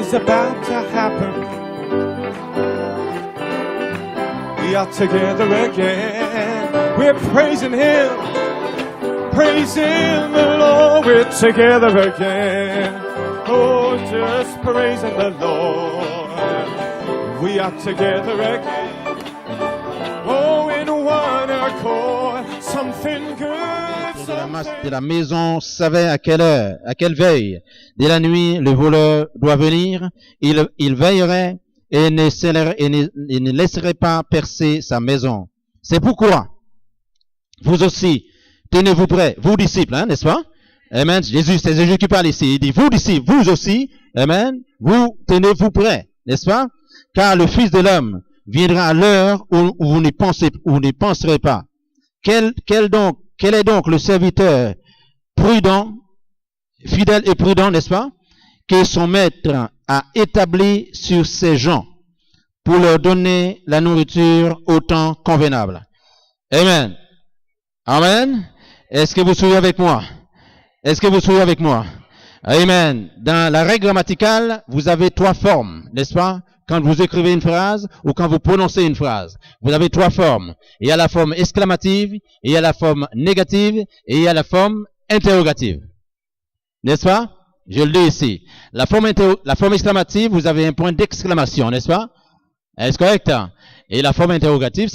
is about to happen. We are together again. We're praising Him, praising the Lord. We're together again. Oh, just praising the Lord. We are together again. Oh, in one accord, something good. De la maison savait à quelle heure, à quelle veille. Dès la nuit, le voleur doit venir. Il veillerait et ne laisserait pas percer sa maison. C'est pourquoi vous aussi, tenez-vous prêts, vous disciples, hein, n'est-ce pas? Amen. C'est Jésus qui parle ici. Il dit, vous disciples, vous aussi, amen, vous tenez-vous prêts, n'est-ce pas? Car le Fils de l'homme viendra à l'heure où vous n'y penserez pas. Quel est donc le serviteur prudent, fidèle et prudent, n'est-ce pas, que son maître a établi sur ses gens pour leur donner la nourriture au temps convenable. Amen. Amen. Est-ce que vous suivez avec moi? Est-ce que vous suivez avec moi? Amen. Dans la règle grammaticale, vous avez 3 formes, n'est-ce pas? Quand vous écrivez une phrase ou quand vous prononcez une phrase, vous avez 3 formes. Il y a la forme exclamative, il y a la forme négative et il y a la forme interrogative. N'est-ce pas? Je le dis ici. La forme exclamative, vous avez un point d'exclamation, n'est-ce pas? Est-ce correct? Et la forme interrogative,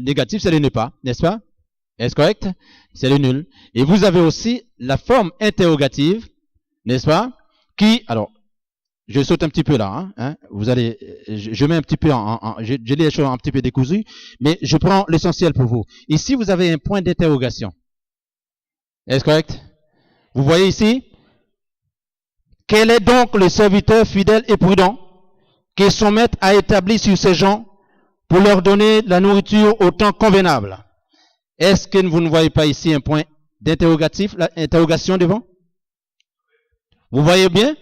négative, c'est le ne pas, n'est-ce pas? Est-ce correct? C'est le nul. Et vous avez aussi la forme interrogative, n'est-ce pas? Qui, alors, je saute un petit peu là, hein, vous allez, je mets un petit peu je lis les choses un petit peu décousues, mais je prends l'essentiel pour vous. Ici, vous avez un point d'interrogation. Est-ce correct? Vous voyez ici? Quel est donc le serviteur fidèle et prudent que son maître a établi sur ses gens pour leur donner la nourriture au temps convenable? Est-ce que vous ne voyez pas ici un point d'interrogatif, l'interrogation devant? Vous voyez bien?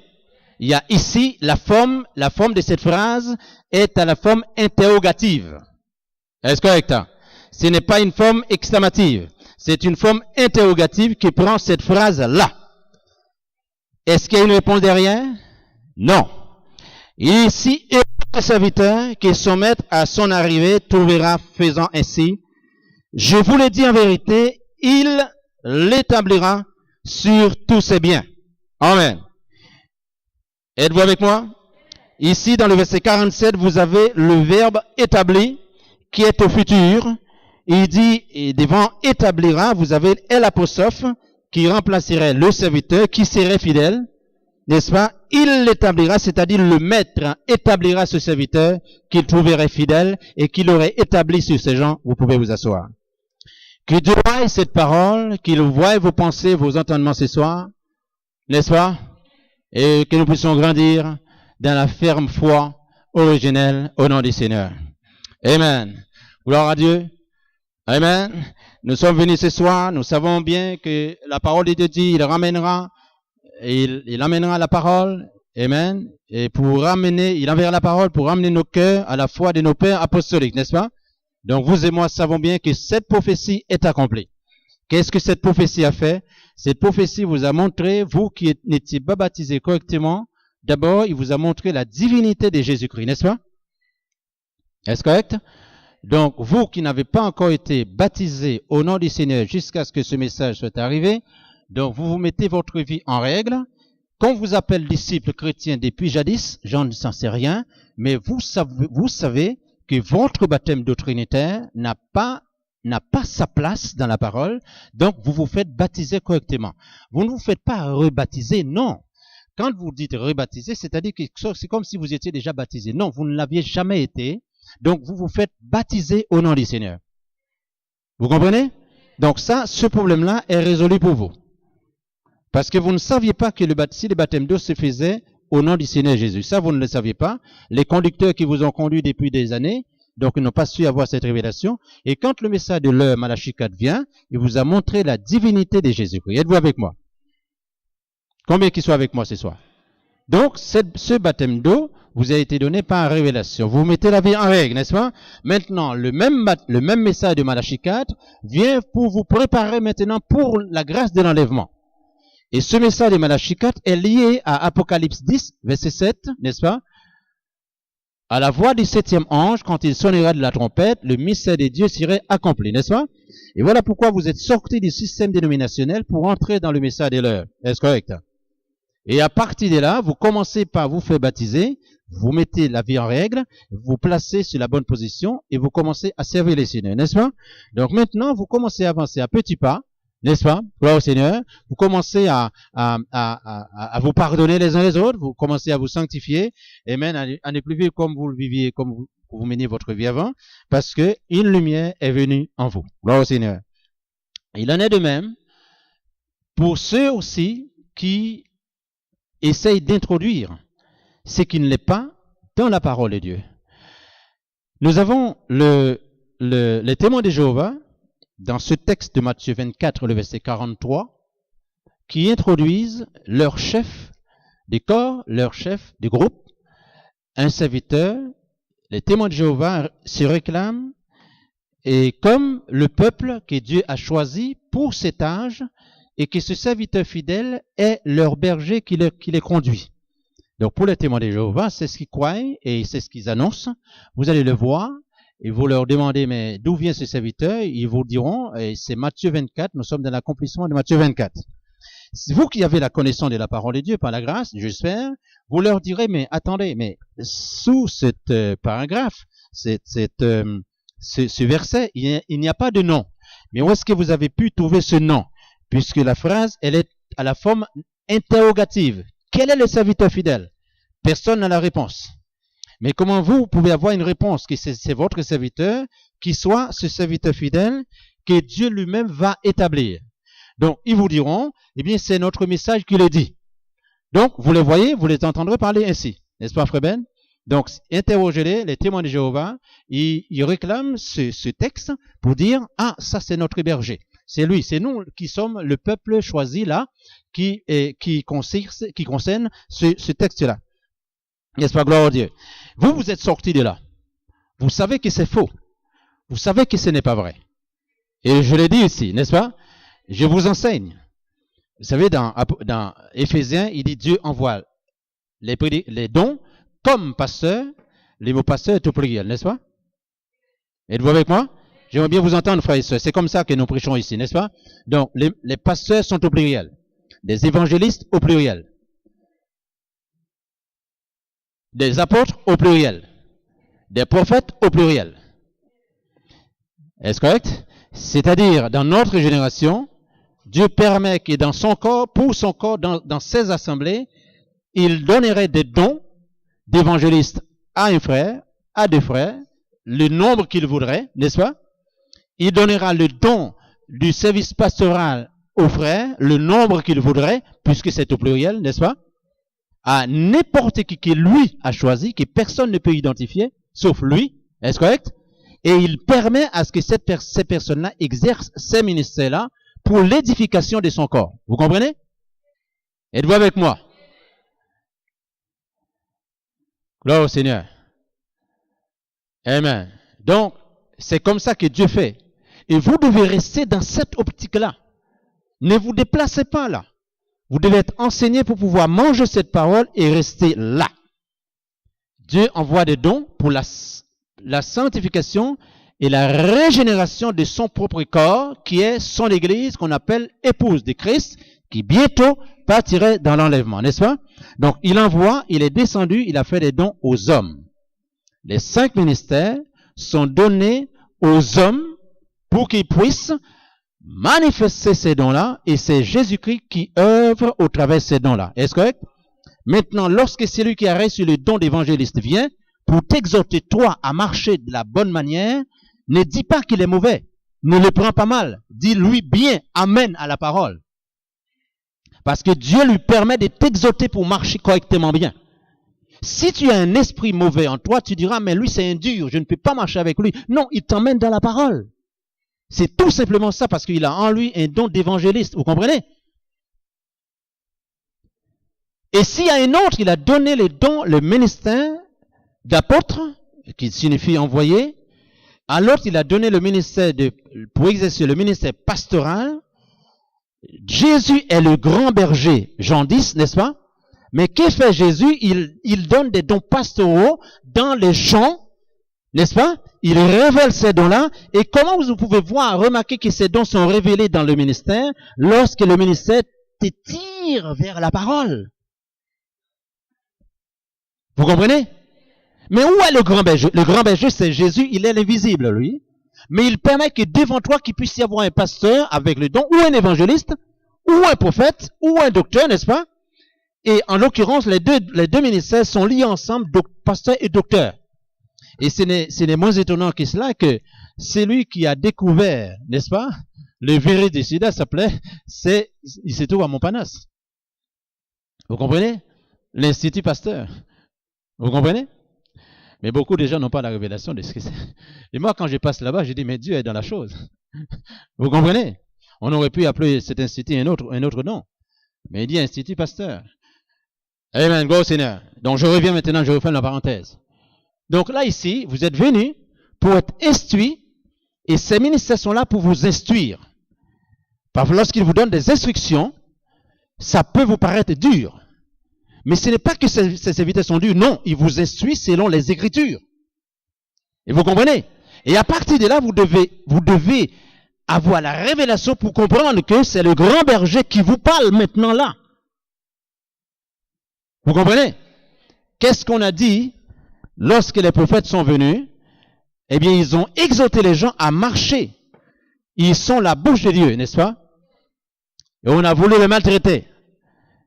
Il y a ici la forme de cette phrase est à la forme interrogative. Est-ce correct? Ce n'est pas une forme exclamative. C'est une forme interrogative qui prend cette phrase-là. Est-ce qu'il y a une réponse derrière? Non. Ici, le serviteur que son maître à son arrivée trouvera faisant ainsi. Je vous le dis en vérité, il l'établira sur tous ses biens. Amen. Êtes-vous avec moi? Ici, dans le verset 47, vous avez le verbe établi qui est au futur. Il dit, et devant établira, vous avez l'apostrophe qui remplacerait le serviteur qui serait fidèle. N'est-ce pas? Il l'établira, c'est-à-dire le maître établira ce serviteur qu'il trouverait fidèle et qu'il aurait établi sur ses gens. Vous pouvez vous asseoir. Que Dieu voie cette parole, qu'il voie vos pensées, vos entendements ce soir. N'est-ce pas? Et que nous puissions grandir dans la ferme foi originelle au nom du Seigneur. Amen. Gloire à Dieu. Amen. Nous sommes venus ce soir, nous savons bien que la parole de Dieu dit, il amènera la parole. Amen. Et il enverra la parole pour ramener nos cœurs à la foi de nos pères apostoliques, n'est-ce pas? Donc vous et moi savons bien que cette prophétie est accomplie. Qu'est-ce que cette prophétie a fait? Cette prophétie vous a montré, vous qui n'étiez pas baptisés correctement, d'abord, il vous a montré la divinité de Jésus-Christ, n'est-ce pas? Est-ce correct? Donc, vous qui n'avez pas encore été baptisés au nom du Seigneur jusqu'à ce que ce message soit arrivé, donc vous mettez votre vie en règle. Qu'on vous appelle disciple chrétien depuis jadis, j'en ne sais rien, mais vous savez que votre baptême d'eau trinitaire n'a pas sa place dans la parole, donc vous vous faites baptiser correctement. Vous ne vous faites pas rebaptiser, non. Quand vous dites rebaptiser, c'est-à-dire que c'est comme si vous étiez déjà baptisé. Non, vous ne l'aviez jamais été, donc vous vous faites baptiser au nom du Seigneur. Vous comprenez? Donc ça, ce problème-là est résolu pour vous. Parce que vous ne saviez pas que si le baptême d'eau se faisait au nom du Seigneur Jésus. Ça, vous ne le saviez pas. Les conducteurs qui vous ont conduit depuis des années, donc ils n'ont pas su avoir cette révélation. Et quand le message de l'heure Malachie 4 vient, il vous a montré la divinité de Jésus-Christ. Êtes-vous avec moi? Combien qui sont avec moi ce soir? Donc, ce baptême d'eau vous a été donné par révélation. Vous mettez la vie en règle, n'est-ce pas? Maintenant, le même message de Malachie 4 vient pour vous préparer maintenant pour la grâce de l'enlèvement. Et ce message de Malachie 4 est lié à Apocalypse 10, verset 7, n'est-ce pas? À la voix du septième ange, quand il sonnera de la trompette, le mystère de Dieu serait accompli, n'est-ce pas? Et voilà pourquoi vous êtes sortis du système dénominationnel pour entrer dans le message de l'heure. Est-ce correct? Et à partir de là, vous commencez par vous faire baptiser, vous mettez la vie en règle, vous placez sur la bonne position et vous commencez à servir les Seigneurs, n'est-ce pas? Donc maintenant, vous commencez à avancer à petits pas, n'est-ce pas? Gloire au Seigneur. Vous commencez à vous pardonner les uns les autres, vous commencez à vous sanctifier, et même à ne plus vivre comme vous le viviez, comme vous meniez votre vie avant, parce que une lumière est venue en vous. Gloire au Seigneur. Il en est de même pour ceux aussi qui essayent d'introduire ce qui ne l'est pas dans la parole de Dieu. Nous avons les témoins de Jéhovah, dans ce texte de Matthieu 24, le verset 43, qui introduisent leur chef des corps, leur chef du groupe, un serviteur. Les témoins de Jéhovah se réclament et comme le peuple que Dieu a choisi pour cet âge et que ce serviteur fidèle est leur berger qui les conduit. Donc pour les témoins de Jéhovah, c'est ce qu'ils croient et c'est ce qu'ils annoncent. Vous allez le voir. Et vous leur demandez, mais d'où vient ce serviteur? Ils vous diront, et c'est Matthieu 24, nous sommes dans l'accomplissement de Matthieu 24. Vous qui avez la connaissance de la parole de Dieu par la grâce, j'espère, vous leur direz, mais attendez, mais sous cette paragraphe, ce verset, il n'y a pas de nom. Mais où est-ce que vous avez pu trouver ce nom? Puisque la phrase, elle est à la forme interrogative. Quel est le serviteur fidèle? Personne n'a la réponse. Mais comment vous pouvez avoir une réponse que c'est votre serviteur, qui soit ce serviteur fidèle que Dieu lui-même va établir? Donc, ils vous diront, eh bien, c'est notre message qui le dit. Donc, vous les voyez, vous les entendrez parler ainsi. N'est-ce pas, Frère Ben? Donc, interrogez-les, les témoins de Jéhovah, ils réclament ce texte pour dire, ah, ça c'est notre berger. C'est lui, c'est nous qui sommes le peuple choisi là, qui concerne ce texte-là. N'est-ce pas, gloire à Dieu? Vous êtes sortis de là. Vous savez que c'est faux. Vous savez que ce n'est pas vrai. Et je l'ai dit ici, n'est-ce pas? Je vous enseigne. Vous savez, dans Éphésiens, il dit Dieu envoie les dons comme pasteur. Les mots pasteur est au pluriel, n'est-ce pas? Êtes-vous avec moi? J'aimerais bien vous entendre, frères et sœurs. C'est comme ça que nous prêchons ici, n'est-ce pas? Donc, les pasteurs sont au pluriel. Des évangélistes au pluriel. Des apôtres au pluriel. Des prophètes au pluriel. Est-ce correct? C'est-à-dire, dans notre génération, Dieu permet que dans son corps, pour son corps, dans ses assemblées, il donnerait des dons d'évangélistes à un frère, à deux frères, le nombre qu'il voudrait, n'est-ce pas? Il donnera le don du service pastoral aux frères, le nombre qu'il voudrait, puisque c'est au pluriel, n'est-ce pas? À n'importe qui lui a choisi, que personne ne peut identifier, sauf lui, est-ce correct? Et il permet à ce que ces personnes-là exercent ces ministères-là pour l'édification de son corps. Vous comprenez? Êtes-vous avec moi? Gloire au Seigneur. Amen. Donc, c'est comme ça que Dieu fait. Et vous devez rester dans cette optique-là. Ne vous déplacez pas là. Vous devez être enseigné pour pouvoir manger cette parole et rester là. Dieu envoie des dons pour la sanctification et la régénération de son propre corps, qui est son Église, qu'on appelle épouse de Christ, qui bientôt partirait dans l'enlèvement, n'est-ce pas? Donc, il envoie, il est descendu, il a fait des dons aux hommes. Les 5 ministères sont donnés aux hommes pour qu'ils puissent manifester ces dons-là, et c'est Jésus-Christ qui œuvre au travers de ces dons-là. Est-ce correct? Maintenant, lorsque celui qui a reçu le don d'évangéliste vient pour t'exhorter, toi, à marcher de la bonne manière, ne dis pas qu'il est mauvais. Ne le prends pas mal. Dis-lui bien, amen à la parole. Parce que Dieu lui permet de t'exhorter pour marcher correctement bien. Si tu as un esprit mauvais en toi, tu diras, mais lui c'est un dur, je ne peux pas marcher avec lui. Non, il t'emmène dans la parole. C'est tout simplement ça, parce qu'il a en lui un don d'évangéliste. Vous comprenez? Et s'il y a un autre, il a donné les dons, le ministère d'apôtre, qui signifie envoyé. À l'autre, il a donné le ministère pour exercer le ministère pastoral. Jésus est le grand berger, Jean 10, n'est-ce pas? Mais que fait Jésus? Il donne des dons pastoraux dans les champs, n'est-ce pas? Il révèle ces dons-là. Et comment vous pouvez remarquer que ces dons sont révélés dans le ministère lorsque le ministère te tire vers la parole? Vous comprenez? Mais où est le grand berger? Le grand berger, c'est Jésus, il est l'invisible, lui. Mais il permet que devant toi, qu'il puisse y avoir un pasteur avec le don, ou un évangéliste, ou un prophète, ou un docteur, n'est-ce pas? Et en l'occurrence, les deux ministères sont liés ensemble, pasteur et docteur. Et ce n'est moins étonnant que cela que celui qui a découvert, n'est-ce pas, le virus du sida s'appelait, il se trouve à Montparnasse. Vous comprenez? L'Institut Pasteur. Vous comprenez? Mais beaucoup de gens n'ont pas la révélation de ce que c'est. Et moi, quand je passe là-bas, je dis, mais Dieu est dans la chose. Vous comprenez? On aurait pu appeler cet institut un autre nom. Mais il dit Institut Pasteur. Amen, go Seigneur. Donc je reviens maintenant, je refais la parenthèse. Donc là, ici, vous êtes venus pour être instruits, et ces ministères sont là pour vous instruire. Parce que lorsqu'ils vous donnent des instructions, ça peut vous paraître dur. Mais ce n'est pas que ces serviteurs sont durs, non, ils vous instruisent selon les Écritures. Et vous comprenez? Et à partir de là, vous devez avoir la révélation pour comprendre que c'est le grand berger qui vous parle maintenant là. Vous comprenez? Qu'est-ce qu'on a dit lorsque les prophètes sont venus? Eh bien, ils ont exhorté les gens à marcher. Ils sont la bouche de Dieu, n'est-ce pas? Et on a voulu les maltraiter.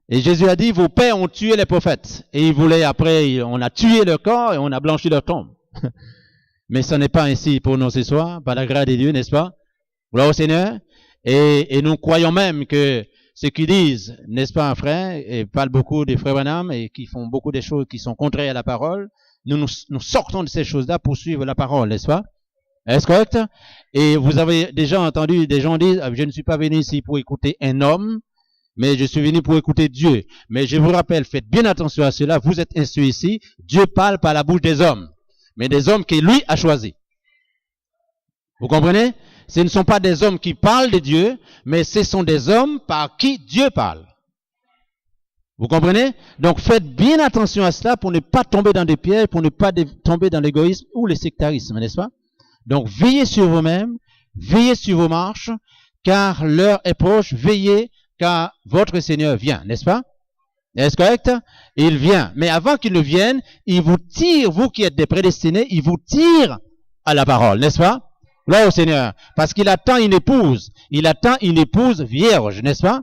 Et Jésus a dit, vos pères ont tué les prophètes. Et ils voulaient, après, on a tué leur corps et on a blanchi leur tombe. Mais ce n'est pas ainsi pour nous ce soir, par la grâce de Dieu, n'est-ce pas? Gloire au Seigneur. Et nous croyons même que ceux qui disent, n'est-ce pas, un frère, et parlent beaucoup des frères Branham et qui font beaucoup de choses qui sont contraires à la parole, nous sortons de ces choses-là pour suivre la parole, n'est-ce pas? Est-ce correct? Et vous avez déjà entendu des gens dire, je ne suis pas venu ici pour écouter un homme, mais je suis venu pour écouter Dieu. Mais je vous rappelle, faites bien attention à cela, vous êtes instruits ici, Dieu parle par la bouche des hommes, mais des hommes que lui a choisis. Vous comprenez? Ce ne sont pas des hommes qui parlent de Dieu, mais ce sont des hommes par qui Dieu parle. Vous comprenez? Donc faites bien attention à cela pour ne pas tomber dans des pièges, pour ne pas tomber dans l'égoïsme ou le sectarisme, n'est-ce pas? Donc veillez sur vous-même, veillez sur vos marches, car l'heure est proche, veillez, car votre Seigneur vient, n'est-ce pas? Est-ce correct? Il vient. Mais avant qu'il ne vienne, il vous tire, vous qui êtes des prédestinés, il vous tire à la parole, n'est-ce pas? Là au Seigneur. Parce qu'il attend une épouse. Il attend une épouse vierge, n'est-ce pas?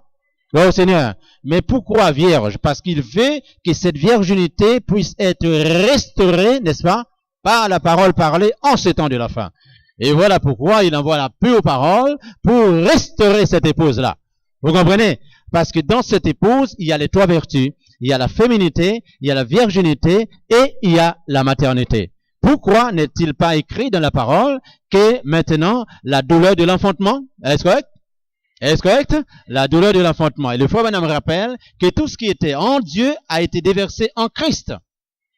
Là au Seigneur. Mais pourquoi vierge? Parce qu'il veut que cette virginité puisse être restaurée, n'est-ce pas? Par la parole parlée en ce temps de la fin. Et voilà pourquoi il envoie la pure parole pour restaurer cette épouse-là. Vous comprenez? Parce que dans cette épouse, il y a les trois vertus. Il y a la féminité, il y a la virginité et il y a la maternité. Pourquoi n'est-il pas écrit dans la parole que maintenant, la douleur de l'enfantement, est-ce correct? Est-ce correct? La douleur de l'enfantement. Et le frère Branham rappelle que tout ce qui était en Dieu a été déversé en Christ.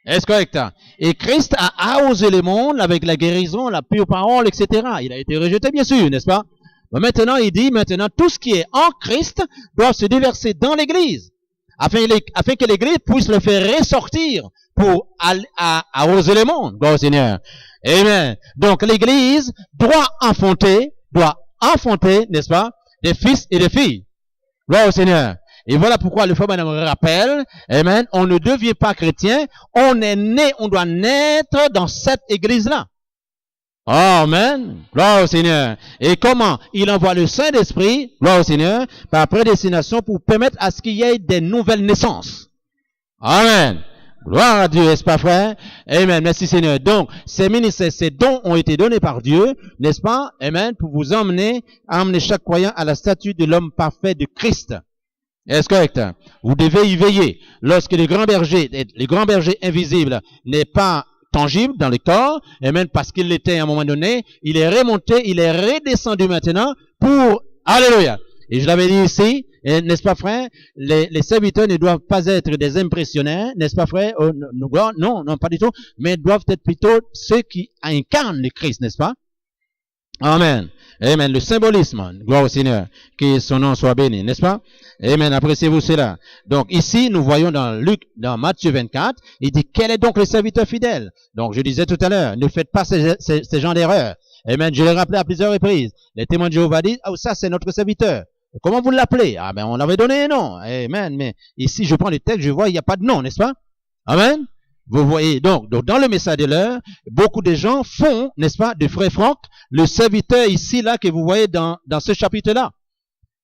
Est-ce correct? Et Christ a arrosé le monde avec la guérison, la pure parole, etc. Il a été rejeté, bien sûr, n'est-ce pas? Mais maintenant, il dit, maintenant, tout ce qui est en Christ doit se déverser dans l'Église, afin que l'Église puisse le faire ressortir pour arroser le monde. Gloire au Seigneur. Amen. Donc, l'Église doit enfanter, n'est-ce pas, des fils et des filles. Gloire au Seigneur. Et voilà pourquoi le frère Branham rappelle, amen, on ne devient pas chrétien, on doit naître dans cette Église-là. Amen. Gloire au Seigneur. Et comment? Il envoie le Saint-Esprit, gloire au Seigneur, par prédestination pour permettre à ce qu'il y ait des nouvelles naissances. Amen. Gloire à Dieu, n'est-ce pas, frère? Amen. Merci, Seigneur. Donc, ces ministères, ces dons ont été donnés par Dieu, n'est-ce pas? Amen. Pour vous emmener chaque croyant à la statue de l'homme parfait de Christ. Est-ce correct? Vous devez y veiller. Lorsque le grand berger invisible n'est pas tangible dans le corps, et même parce qu'il l'était à un moment donné, il est remonté, il est redescendu maintenant pour, alléluia. Et je l'avais dit ici, n'est-ce pas, frère, les serviteurs ne doivent pas être des impressionnaires, n'est-ce pas, frère? Non, pas du tout, mais doivent être plutôt ceux qui incarnent le Christ, n'est-ce pas? Amen. Amen. Le symbolisme, gloire au Seigneur, que son nom soit béni, n'est-ce pas? Amen. Appréciez-vous cela. Donc ici, nous voyons dans Matthieu 24, il dit, quel est donc le serviteur fidèle? Donc je disais tout à l'heure, ne faites pas ces gens d'erreur. Amen. Je l'ai rappelé à plusieurs reprises. Les témoins de Jéhovah disent, ah, ça c'est notre serviteur. Comment vous l'appelez? Ah ben on avait donné un nom. Amen. Mais ici, je prends le texte, je vois, il n'y a pas de nom, n'est-ce pas? Amen. Vous voyez, donc dans le message de l'heure, beaucoup de gens font, n'est-ce pas, de frère Franck, le serviteur ici, là, que vous voyez dans ce chapitre-là.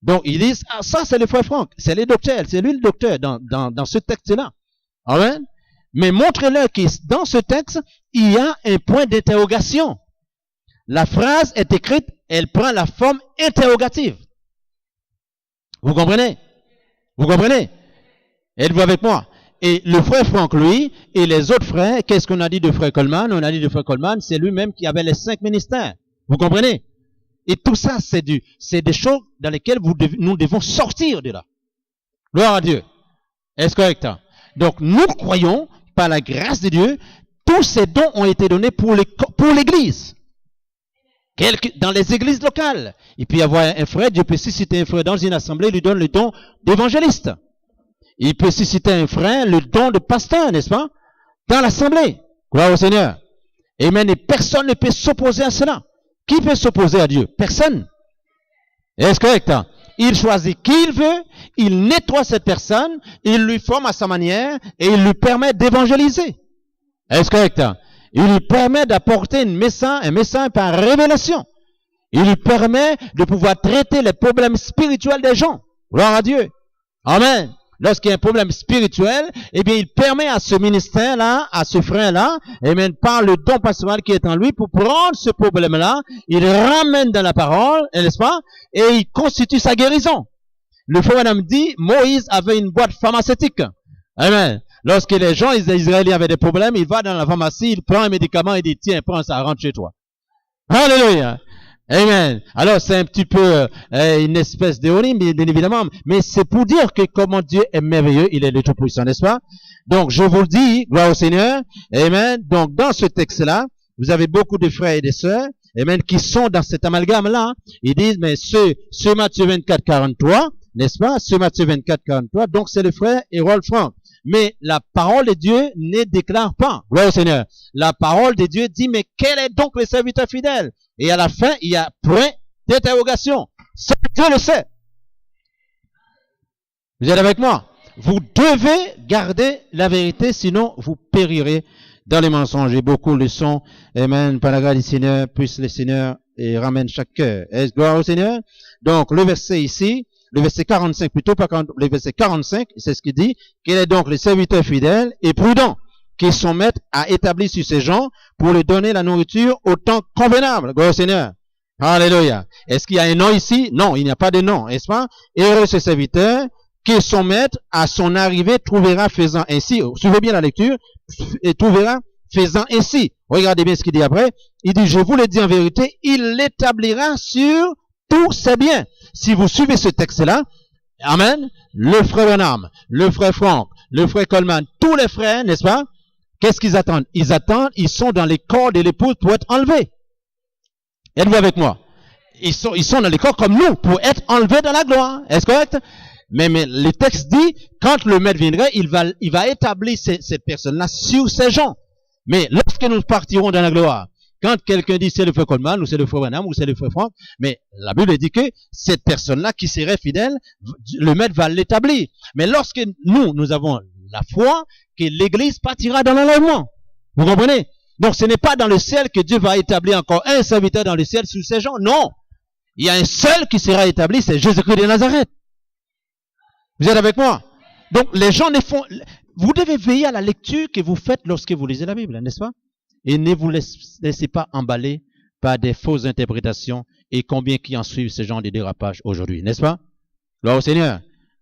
Donc, ils disent, ah, ça, c'est le frère Franck, c'est le docteur, c'est lui le docteur dans ce texte-là. Amen. Mais montrez-leur que dans ce texte, il y a un point d'interrogation. La phrase est écrite, elle prend la forme interrogative. Vous comprenez? Vous comprenez? Êtes-vous avec moi? Et le frère Franck, lui, et les autres frères, qu'est-ce qu'on a dit de frère Coleman? On a dit de frère Coleman, c'est lui-même qui avait les 5 ministères. Vous comprenez? Et tout ça, c'est des choses dans lesquelles nous devons sortir de là. Gloire à Dieu. Est-ce correct? Donc, nous croyons, par la grâce de Dieu, tous ces dons ont été donnés pour l'Église. Dans les églises locales. Il peut y avoir un frère, Dieu peut susciter un frère dans une assemblée, il lui donne le don d'évangéliste. Il peut susciter un frère, le don de pasteur, n'est-ce pas? Dans l'assemblée. Gloire au Seigneur. Amen. Et personne ne peut s'opposer à cela. Qui peut s'opposer à Dieu? Personne. Est-ce correct? Il choisit qui il veut, il nettoie cette personne, il lui forme à sa manière et il lui permet d'évangéliser. Est-ce correct? Il lui permet d'apporter un message par révélation. Il lui permet de pouvoir traiter les problèmes spirituels des gens. Gloire à Dieu. Amen. Lorsqu'il y a un problème spirituel, eh bien, il permet à ce ministère-là, à ce frère-là, eh bien, par le don pastoral qui est en lui, pour prendre ce problème-là, il ramène dans la parole, n'est-ce pas? Et il constitue sa guérison. Le frère Adam dit, Moïse avait une boîte pharmaceutique. Amen. Lorsque les gens, les Israéliens avaient des problèmes, il va dans la pharmacie, il prend un médicament et dit, tiens, prends ça, rentre chez toi. Alléluia. Amen. Alors, c'est un petit peu une espèce d'ironie, bien évidemment, mais c'est pour dire que comment Dieu est merveilleux, il est le Tout-Puissant, n'est-ce pas? Donc, je vous le dis, gloire au Seigneur. Amen. Donc, dans ce texte-là, vous avez beaucoup de frères et de sœurs, amen, qui sont dans cet amalgame-là. Ils disent, mais ce Matthieu 24, 43, n'est-ce pas? Ce Matthieu 24, 43, donc c'est le frère Harold Frank. Mais la parole de Dieu ne déclare pas. Gloire au Seigneur. La parole de Dieu dit, mais quel est donc le serviteur fidèle? Et à la fin, il y a point d'interrogation. Dieu le sait. Vous êtes avec moi? Vous devez garder la vérité, sinon vous périrez dans les mensonges. Et beaucoup le sont. Amen. Par la grâce du Seigneur, puisse le Seigneur et ramène chaque cœur. Est-ce gloire au Seigneur? Donc, le verset ici, le verset 45 plutôt, le verset 45, c'est ce qu'il dit. Quel est donc le serviteur fidèle et prudent qui son maître a établi sur ces gens pour lui donner la nourriture au temps convenable. Gloire au Seigneur. Alléluia. Est-ce qu'il y a un nom ici? Non, il n'y a pas de nom, n'est-ce pas? Heureux ce serviteur que son maître à son arrivée trouvera faisant ainsi. Suivez bien la lecture. Et trouvera faisant ainsi. Regardez bien ce qu'il dit après. Il dit, je vous le dis en vérité, il l'établira sur tous ses biens. Si vous suivez ce texte-là, amen, le frère Branham, le frère Franck, le frère Coleman, tous les frères, n'est-ce pas? Qu'est-ce qu'ils attendent? Ils sont dans les corps de l'épouse pour être enlevés. Êtes-vous avec moi? Ils sont dans les corps comme nous pour être enlevés dans la gloire. Est-ce correct? Mais le texte dit, quand le maître viendrait, il va établir cette personne-là sur ces gens. Mais lorsque nous partirons dans la gloire, quand quelqu'un dit c'est le frère Coleman, ou c'est le frère Branham, ou c'est le frère Franck, mais la Bible dit que cette personne-là qui serait fidèle, le maître va l'établir. Mais lorsque nous avons la foi, que l'Église partira dans l'enlèvement. Vous comprenez? Donc ce n'est pas dans le ciel que Dieu va établir encore un serviteur dans le ciel sous ces gens. Non. Il y a un seul qui sera établi, c'est Jésus-Christ de Nazareth. Vous êtes avec moi? Donc les gens ne font... Vous devez veiller à la lecture que vous faites lorsque vous lisez la Bible, n'est-ce pas? Et ne vous laissez pas emballer par des fausses interprétations et combien qui en suivent ce genre de dérapage aujourd'hui, n'est-ce pas? Gloire au Seigneur.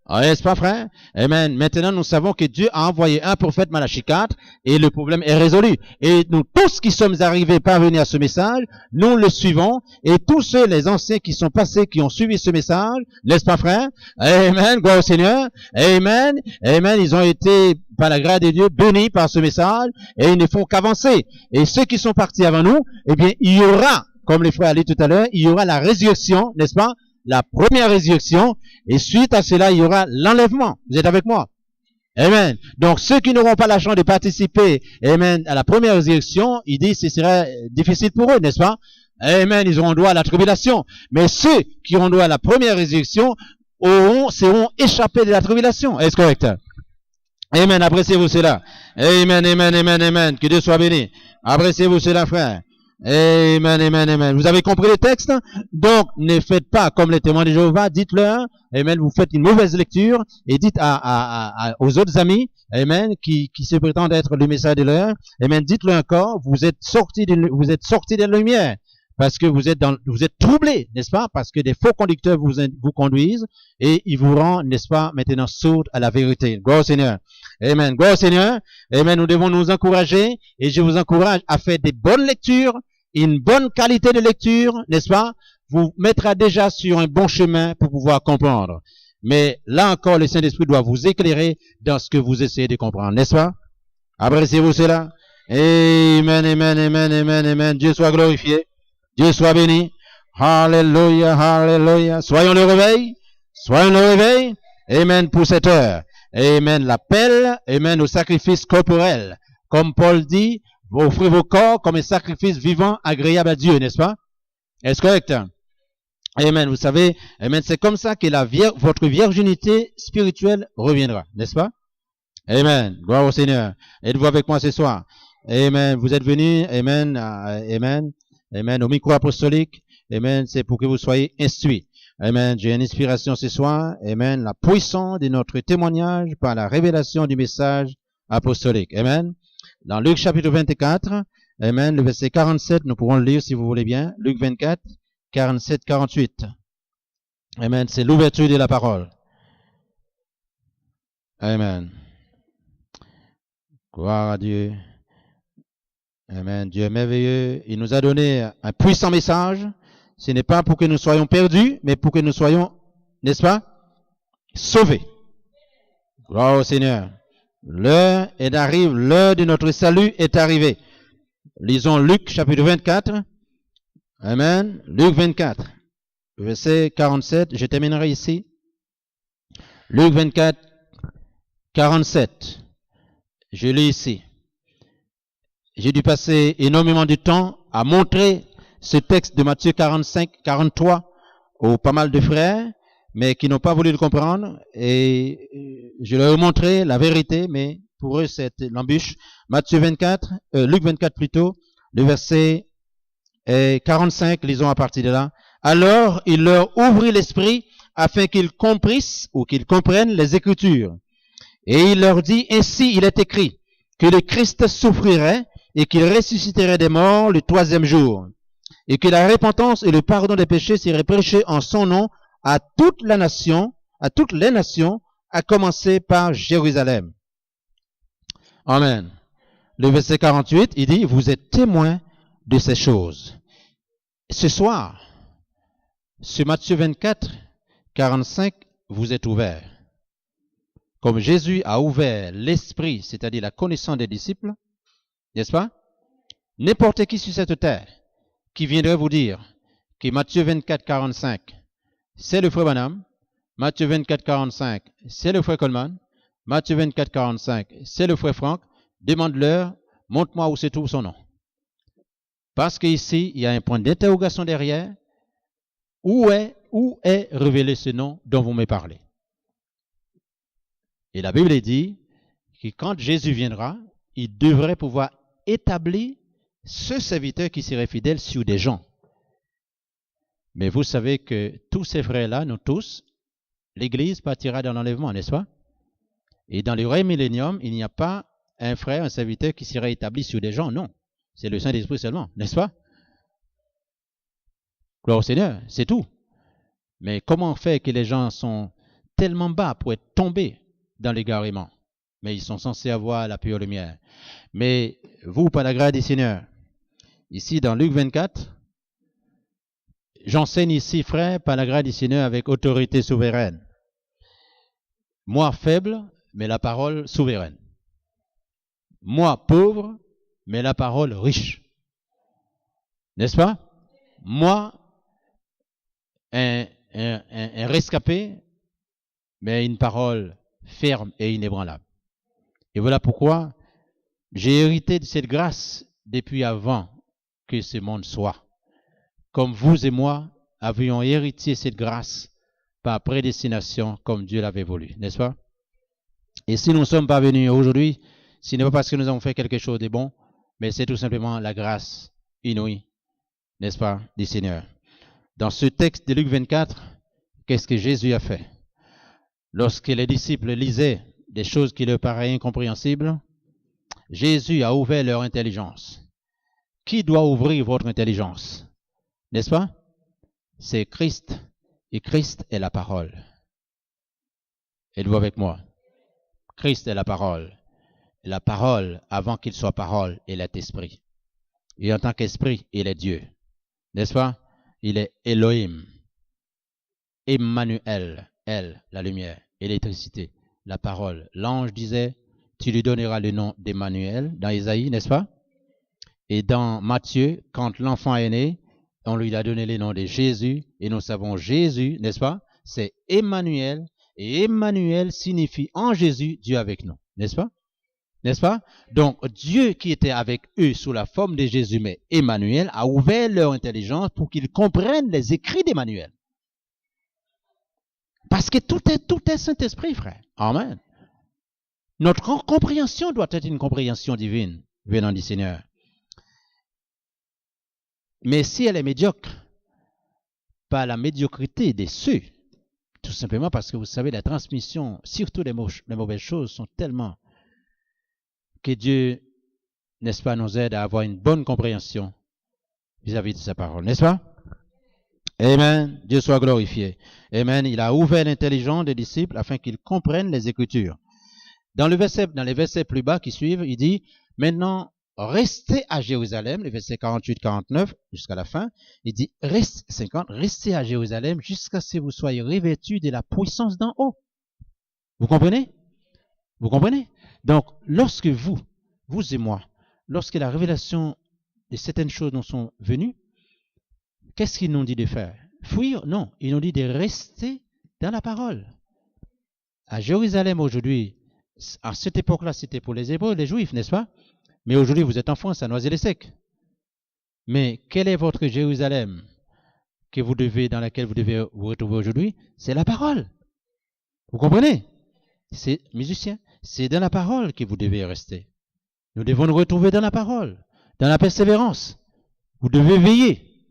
N'est-ce pas, frère? Amen. Maintenant, nous savons que Dieu a envoyé un prophète Malachie 4 et le problème est résolu. Et nous tous qui sommes arrivés parvenus à ce message, nous le suivons et tous ceux, les anciens qui sont passés, qui ont suivi ce message, n'est-ce pas, frère? Amen. Gloire au Seigneur. Amen. Amen. Ils ont été, par la grâce de Dieu, bénis par ce message et ils ne font qu'avancer. Et ceux qui sont partis avant nous, eh bien, il y aura comme les frères a dit tout à l'heure, il y aura la résurrection, n'est-ce pas? La première résurrection, et suite à cela, il y aura l'enlèvement. Vous êtes avec moi? Amen. Donc, ceux qui n'auront pas la chance de participer, amen, à la première résurrection, il dit, ce serait difficile pour eux, n'est-ce pas? Amen, ils auront droit à la tribulation. Mais ceux qui auront droit à la première résurrection seront échappés de la tribulation. Est-ce correct? Amen, appréciez-vous cela. Amen, amen, amen, amen. Que Dieu soit béni. Appréciez-vous cela, frère. Amen, amen, amen. Vous avez compris le texte? Donc, ne faites pas comme les témoins de Jéhovah. Dites-leur, amen, vous faites une mauvaise lecture et dites aux autres amis, amen, qui se prétendent être le message de l'heure, amen, dites-leur encore, vous êtes sortis de la lumière. Parce que vous êtes troublés, n'est-ce pas? Parce que des faux conducteurs vous conduisent et ils vous rendent, n'est-ce pas, maintenant sourds à la vérité. Gloire au Seigneur. Amen. Gloire au Seigneur. Amen. Nous devons nous encourager et je vous encourage à faire des bonnes lectures, une bonne qualité de lecture, n'est-ce pas? Vous mettra déjà sur un bon chemin pour pouvoir comprendre. Mais là encore, le Saint-Esprit doit vous éclairer dans ce que vous essayez de comprendre, n'est-ce pas? Appréciez-vous cela? Amen, amen, amen, amen, amen. Dieu soit glorifié. Dieu soit béni. Alléluia, alléluia. Soyons le réveil. Soyons le réveil. Amen pour cette heure. Amen l'appel. Amen au sacrifice corporel. Comme Paul dit, offrez vos corps comme un sacrifice vivant, agréable à Dieu, n'est-ce pas? Est-ce correct? Amen. Vous savez, amen, c'est comme ça que votre virginité spirituelle reviendra, n'est-ce pas? Amen. Gloire au Seigneur. Êtes-vous avec moi ce soir? Amen. Vous êtes venus, amen, amen. Amen. Au micro apostolique. Amen. C'est pour que vous soyez instruits. Amen. J'ai une inspiration ce soir. Amen. La puissance de notre témoignage par la révélation du message apostolique. Amen. Dans Luc chapitre 24. Amen. Le verset 47. Nous pourrons le lire si vous voulez bien. Luc 24, 47, 48. Amen. C'est l'ouverture de la parole. Amen. Gloire à Dieu. Amen. Dieu est merveilleux. Il nous a donné un puissant message. Ce n'est pas pour que nous soyons perdus, mais pour que nous soyons, n'est-ce pas, sauvés. Gloire au Seigneur. L'heure de notre salut est arrivée. Lisons Luc chapitre 24. Amen. Luc 24, verset 47. Je terminerai ici. Luc 24, 47. Je lis ici. J'ai dû passer énormément de temps à montrer ce texte de Matthieu 45, 43 aux pas mal de frères, mais qui n'ont pas voulu le comprendre. Et je leur ai montré la vérité, mais pour eux, c'est l'embûche. Luc 24 plutôt, le verset 45, lisons à partir de là. Alors, il leur ouvrit l'esprit afin qu'ils comprissent ou qu'ils comprennent les Écritures. Et il leur dit, ainsi il est écrit, que le Christ souffrirait et qu'il ressusciterait des morts le 3e jour, et que la repentance et le pardon des péchés seraient prêchés en son nom à toutes les nations, à commencer par Jérusalem. Amen. Le verset 48, il dit, vous êtes témoins de ces choses. Ce soir, sur Matthieu 24, 45, vous êtes ouverts. Comme Jésus a ouvert l'esprit, c'est-à-dire la connaissance des disciples, n'est-ce pas? N'importe qui sur cette terre qui viendrait vous dire que Matthieu 24, 45, c'est le frère Branham, Matthieu 24, 45, c'est le frère Coleman, Matthieu 24, 45, c'est le frère Franck, demande-leur, montre-moi où se trouve son nom. Parce qu'ici, il y a un point d'interrogation derrière. Où est révélé ce nom dont vous me parlez? Et la Bible dit que quand Jésus viendra, il devrait pouvoir établir ce serviteur qui serait fidèle sur des gens. Mais vous savez que tous ces frères-là, nous tous, l'Église partira dans l'enlèvement, n'est-ce pas? Et dans le règne millénium, il n'y a pas un frère, un serviteur qui serait établi sur des gens, non. C'est le Saint-Esprit seulement, n'est-ce pas? Gloire au Seigneur, c'est tout. Mais comment faire que les gens sont tellement bas pour être tombés dans l'égarement? Mais ils sont censés avoir la pure lumière. Mais vous, par la grâce du Seigneur, ici dans Luc 24, j'enseigne ici, frère, par la grâce du Seigneur, avec autorité souveraine. Moi faible, mais la parole souveraine. Moi pauvre, mais la parole riche. N'est-ce pas? moi, un rescapé, mais une parole ferme et inébranlable. Et voilà pourquoi j'ai hérité de cette grâce depuis avant que ce monde soit. Comme vous et moi avions hérité cette grâce par prédestination comme Dieu l'avait voulu, n'est-ce pas? Et si nous ne sommes pas venus aujourd'hui, ce n'est pas parce que nous avons fait quelque chose de bon, mais c'est tout simplement la grâce inouïe, n'est-ce pas, du Seigneur. Dans ce texte de Luc 24, qu'est-ce que Jésus a fait? Lorsque les disciples lisaient des choses qui leur paraissaient incompréhensibles, Jésus a ouvert leur intelligence. Qui doit ouvrir votre intelligence? N'est-ce pas? C'est Christ. Et Christ est la parole. Êtes-vous avec moi? Christ est la parole. Et la parole, avant qu'il soit parole, il est esprit. Et en tant qu'esprit, il est Dieu. N'est-ce pas? Il est Elohim. Emmanuel, elle, la lumière, l'électricité, la parole. L'ange disait, tu lui donneras le nom d'Emmanuel, dans Isaïe, n'est-ce pas? Et dans Matthieu, quand l'enfant est né, on lui a donné le nom de Jésus, et nous savons Jésus, n'est-ce pas? C'est Emmanuel, et Emmanuel signifie en Jésus, Dieu avec nous, n'est-ce pas? N'est-ce pas? Donc, Dieu qui était avec eux sous la forme de Jésus, mais Emmanuel, a ouvert leur intelligence pour qu'ils comprennent les écrits d'Emmanuel. Parce que tout est Saint-Esprit, frère. Amen. Notre compréhension doit être une compréhension divine venant du Seigneur. Mais si elle est médiocre, pas la médiocrité des ceux, tout simplement parce que vous savez, la transmission, surtout les mauvaises choses, sont tellement que Dieu, n'est-ce pas, nous aide à avoir une bonne compréhension vis-à-vis de sa parole, n'est-ce pas? Amen. Dieu soit glorifié. Amen. Il a ouvert l'intelligence des disciples afin qu'ils comprennent les Écritures. Dans les versets plus bas qui suivent, il dit, maintenant, restez à Jérusalem, les versets 48-49 jusqu'à la fin, il dit, restez à Jérusalem jusqu'à ce que vous soyez revêtus de la puissance d'en haut. Vous comprenez? Vous comprenez? Donc, lorsque vous et moi, lorsque la révélation de certaines choses nous sont venues, qu'est-ce qu'il nous dit de faire? Fuir? Non, il nous dit de rester dans la parole. À Jérusalem aujourd'hui, à cette époque-là, c'était pour les Hébreux, les Juifs, n'est-ce pas? Mais aujourd'hui, vous êtes en France, à Noisy-le-Sec. Mais quel est votre Jérusalem dans laquelle vous devez vous retrouver aujourd'hui? C'est la parole. Vous comprenez? C'est musicien. C'est dans la parole que vous devez rester. Nous devons nous retrouver dans la parole, dans la persévérance. Vous devez veiller.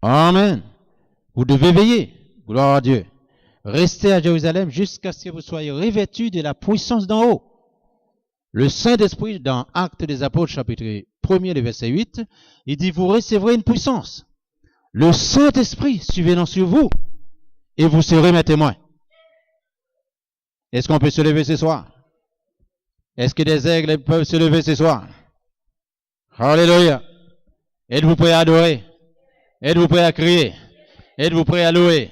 Amen. Vous devez veiller. Gloire à Dieu. Restez à Jérusalem jusqu'à ce que vous soyez revêtus de la puissance d'en haut. Le Saint-Esprit, dans Actes des Apôtres, chapitre 1er, le verset 8, il dit, vous recevrez une puissance. Le Saint-Esprit survenant sur vous, et vous serez mes témoins. Est-ce qu'on peut se lever ce soir? Est-ce que des aigles peuvent se lever ce soir? Alléluia. Êtes-vous prêts à adorer? Êtes-vous prêts à crier? Êtes-vous prêts à louer?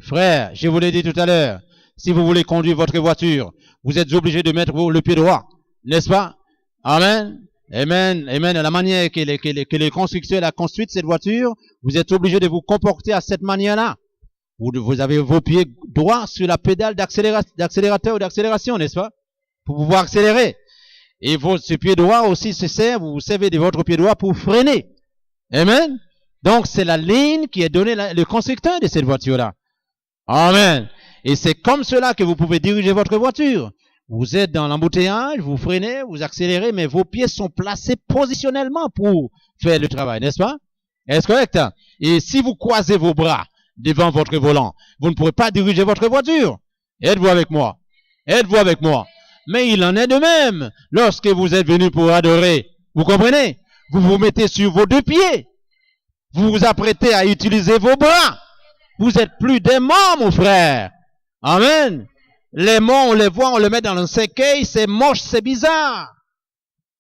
Frère, je vous l'ai dit tout à l'heure, si vous voulez conduire votre voiture, vous êtes obligé de mettre le pied droit, n'est-ce pas? Amen. Amen. Amen. La manière que le constructeur a construite cette voiture, vous êtes obligé de vous comporter à cette manière-là. Vous avez vos pieds droits sur la pédale d'accélérateur ou d'accélération, n'est-ce pas? Pour pouvoir accélérer. Et ce pied droit aussi vous vous servez de votre pied droit pour freiner. Amen. Donc c'est la ligne qui est donnée, le constructeur de cette voiture-là. Amen. Et c'est comme cela que vous pouvez diriger votre voiture. Vous êtes dans l'embouteillage, vous freinez, vous accélérez, mais vos pieds sont placés positionnellement pour faire le travail, n'est-ce pas? Est-ce correct? Et si vous croisez vos bras devant votre volant, vous ne pourrez pas diriger votre voiture. Êtes-vous avec moi? Êtes-vous avec moi? Mais il en est de même lorsque vous êtes venu pour adorer. Vous comprenez? Vous vous mettez sur vos deux pieds. Vous vous apprêtez à utiliser vos bras. Vous êtes plus des morts, mon frère. Amen. Les morts, on les voit, on les met dans un cercueil, c'est moche, c'est bizarre.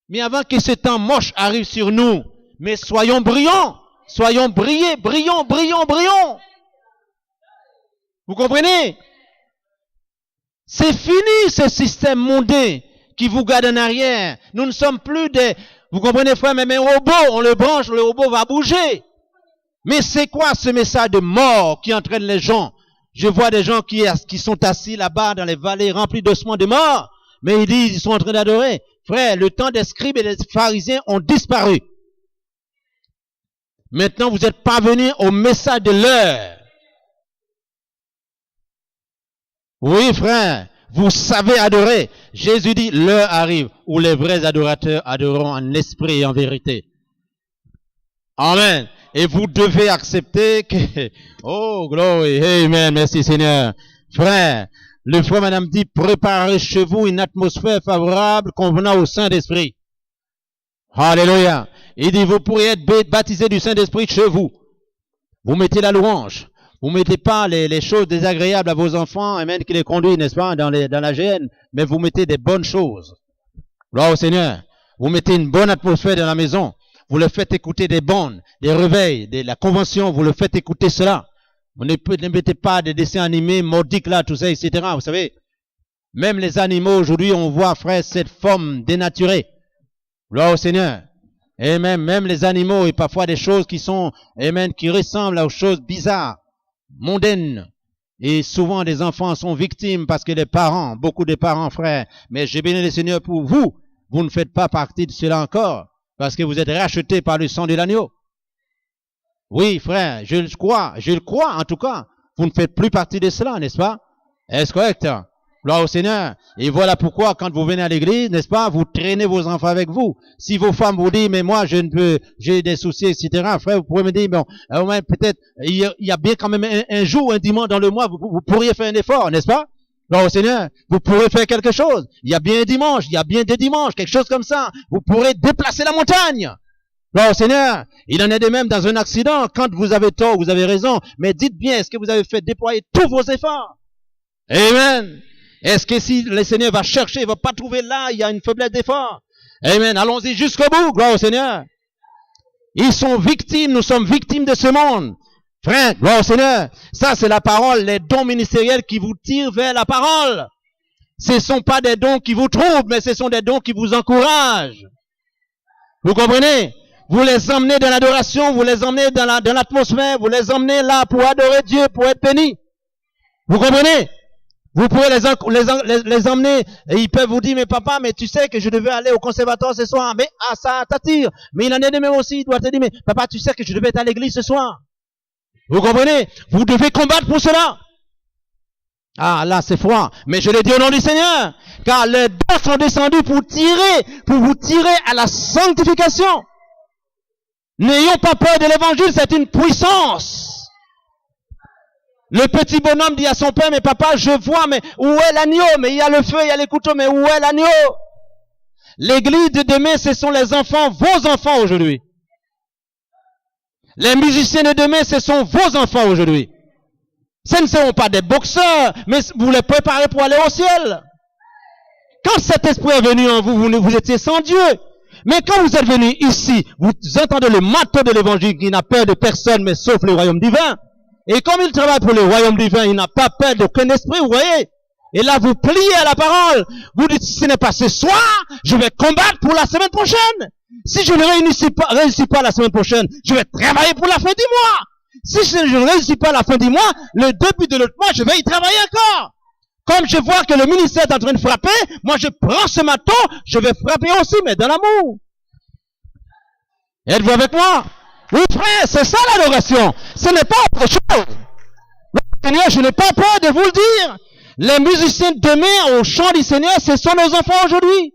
Mais avant que ce temps moche arrive sur nous, mais soyons brillants. Soyons brillants. Vous comprenez? C'est fini ce système mondain qui vous garde en arrière. Nous ne sommes plus des... Vous comprenez, frère, même un robot, on le branche, le robot va bouger. Mais c'est quoi ce message de mort qui entraîne les gens? Je vois des gens qui sont assis là-bas dans les vallées remplies d'ossements de mort, mais ils disent qu'ils sont en train d'adorer. Frère, le temps des scribes et des pharisiens ont disparu. Maintenant, vous êtes parvenus au message de l'heure. Oui, frère, vous savez adorer. Jésus dit, l'heure arrive où les vrais adorateurs adoreront en esprit et en vérité. Amen. Et vous devez accepter que, oh, glory, amen, merci Seigneur. Frère, le frère madame dit, préparez chez vous une atmosphère favorable convenant au Saint-Esprit. Alléluia. Il dit, vous pourriez être baptisé du Saint-Esprit chez vous. Vous mettez la louange. Vous mettez pas les choses désagréables à vos enfants, et même qui les conduisent, n'est-ce pas, dans la gêne, mais vous mettez des bonnes choses. Gloire au Seigneur. Vous mettez une bonne atmosphère dans la maison. Vous le faites écouter des bandes, des réveils, de la convention, vous le faites écouter cela. Vous ne mettez pas des dessins animés, maudiques là, tout ça, etc. Vous savez, même les animaux aujourd'hui, on voit, frère, cette forme dénaturée. Gloire au Seigneur. Et même les animaux, et parfois des choses qui sont, amen, qui ressemblent aux choses bizarres, mondaines. Et souvent, des enfants sont victimes parce que les parents, beaucoup de parents, frère, mais j'ai béni le Seigneur pour vous. Vous ne faites pas partie de cela encore. Parce que vous êtes rachetés par le sang de l'agneau. Oui, frère, je le crois en tout cas. Vous ne faites plus partie de cela, n'est-ce pas? Est-ce correct? Gloire au Seigneur. Et voilà pourquoi, quand vous venez à l'église, n'est-ce pas, vous traînez vos enfants avec vous. Si vos femmes vous disent, mais moi, j'ai des soucis, etc., frère, vous pourrez me dire, bon, peut-être, il y a bien quand même un jour, un dimanche dans le mois, vous pourriez faire un effort, n'est-ce pas? Gloire au Seigneur, vous pourrez faire quelque chose. Il y a bien un dimanche, il y a bien des dimanches, quelque chose comme ça. Vous pourrez déplacer la montagne. Gloire au Seigneur. Il en est de même dans un accident. Quand vous avez tort, vous avez raison. Mais dites bien, est-ce que vous avez fait déployer tous vos efforts? Amen. Est-ce que si le Seigneur va chercher, il va pas trouver là, il y a une faiblesse d'effort? Amen. Allons-y jusqu'au bout. Gloire au Seigneur. Ils sont victimes, nous sommes victimes de ce monde. Frère, gloire au Seigneur, ça c'est la parole, les dons ministériels qui vous tirent vers la parole. Ce ne sont pas des dons qui vous troublent, mais ce sont des dons qui vous encouragent. Vous comprenez? Vous les emmenez dans l'adoration, vous les emmenez dans l'atmosphère, vous les emmenez là pour adorer Dieu, pour être bénis. Vous comprenez? Vous pouvez les emmener, et ils peuvent vous dire, mais papa, mais tu sais que je devais aller au conservatoire ce soir, mais ça t'attire. Mais il en est de même aussi, il doit te dire, mais papa, tu sais que je devais être à l'église ce soir. Vous comprenez? Vous devez combattre pour cela. Ah, là, c'est froid. Mais je l'ai dit au nom du Seigneur. Car les dons sont descendus pour vous tirer à la sanctification. N'ayons pas peur de l'évangile, c'est une puissance. Le petit bonhomme dit à son père, mais papa, je vois, mais où est l'agneau? Mais il y a le feu, il y a les couteaux, mais où est l'agneau? L'église de demain, ce sont les enfants, vos enfants aujourd'hui. Les musiciens de demain, ce sont vos enfants aujourd'hui. Ce ne seront pas des boxeurs, mais vous les préparez pour aller au ciel. Quand cet esprit est venu en vous, vous étiez sans Dieu. Mais quand vous êtes venu ici, vous entendez le marteau de l'évangile qui n'a peur de personne, mais sauf le royaume divin. Et comme il travaille pour le royaume divin, il n'a pas peur d'aucun esprit, vous voyez. Et là, vous pliez à la parole. Vous dites, ce n'est pas ce soir, je vais combattre pour la semaine prochaine. Si je ne réussis pas la semaine prochaine, je vais travailler pour la fin du mois. Si je ne réussis pas la fin du mois, le début de l'autre mois, je vais y travailler encore. Comme je vois que le ministère est en train de frapper, moi je prends ce marteau, je vais frapper aussi, mais dans l'amour. Êtes-vous avec moi? Oui, frère, c'est ça l'adoration. Ce n'est pas autre chose. Seigneur, je n'ai pas peur de vous le dire. Les musiciens de demain au chant du Seigneur, ce sont nos enfants aujourd'hui.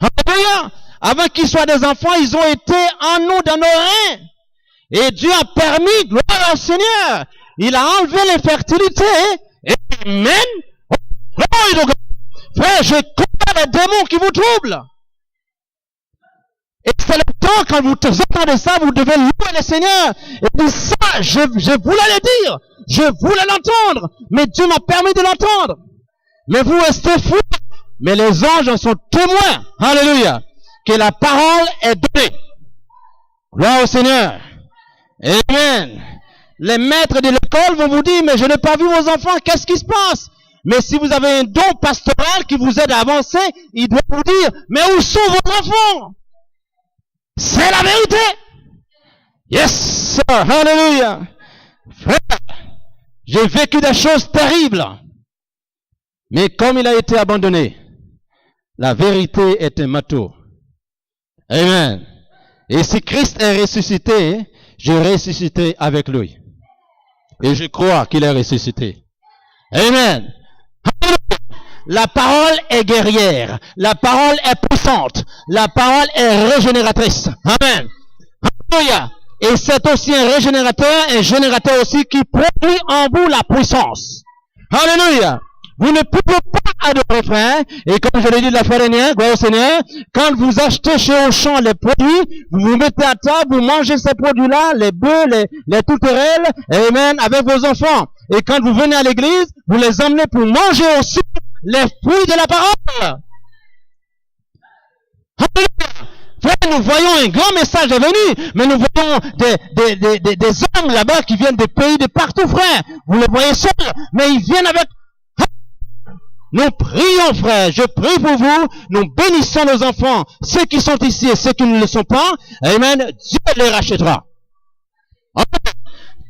Alléluia. Avant qu'ils soient des enfants, ils ont été en nous, dans nos reins. Et Dieu a permis, gloire au Seigneur, il a enlevé l'infertilité. Amen. Frère, je combats les démons qui vous troublent. Et c'est le temps, quand vous entendez ça, vous devez louer le Seigneur. Et puis ça, je voulais le dire. Je voulais l'entendre. Mais Dieu m'a permis de l'entendre. Mais vous restez fous. Mais les anges en sont témoins. Alléluia. Que la parole est donnée. Gloire au Seigneur. Amen. Les maîtres de l'école vont vous dire, mais je n'ai pas vu vos enfants, qu'est-ce qui se passe? Mais si vous avez un don pastoral qui vous aide à avancer, il doit vous dire, mais où sont vos enfants? C'est la vérité. Yes, sir. Hallelujah. Frère, j'ai vécu des choses terribles. Mais comme il a été abandonné, la vérité est un marteau. Amen. Et si Christ est ressuscité, je ressuscité avec lui. Et je crois qu'il est ressuscité. Amen. La parole est guerrière. La parole est puissante. La parole est régénératrice. Amen. Alléluia. Et c'est aussi un régénérateur, un générateur aussi qui produit en vous la puissance. Alléluia. Vous ne pouvez pas adorer, frère. Et comme je l'ai dit la fois dernière, gloire au Seigneur, quand vous achetez chez Auchan les produits, vous vous mettez à table, vous mangez ces produits-là, les bœufs, les tourterelles, amen, avec vos enfants. Et quand vous venez à l'église, vous les emmenez pour manger aussi les fruits de la parole. Alléluia. Frère, nous voyons un grand message est venu, mais nous voyons des hommes là-bas qui viennent des pays de partout, frère. Vous les voyez seuls, mais ils viennent avec... Nous prions, frère, je prie pour vous, nous bénissons nos enfants, ceux qui sont ici et ceux qui ne le sont pas, amen, Dieu les rachètera.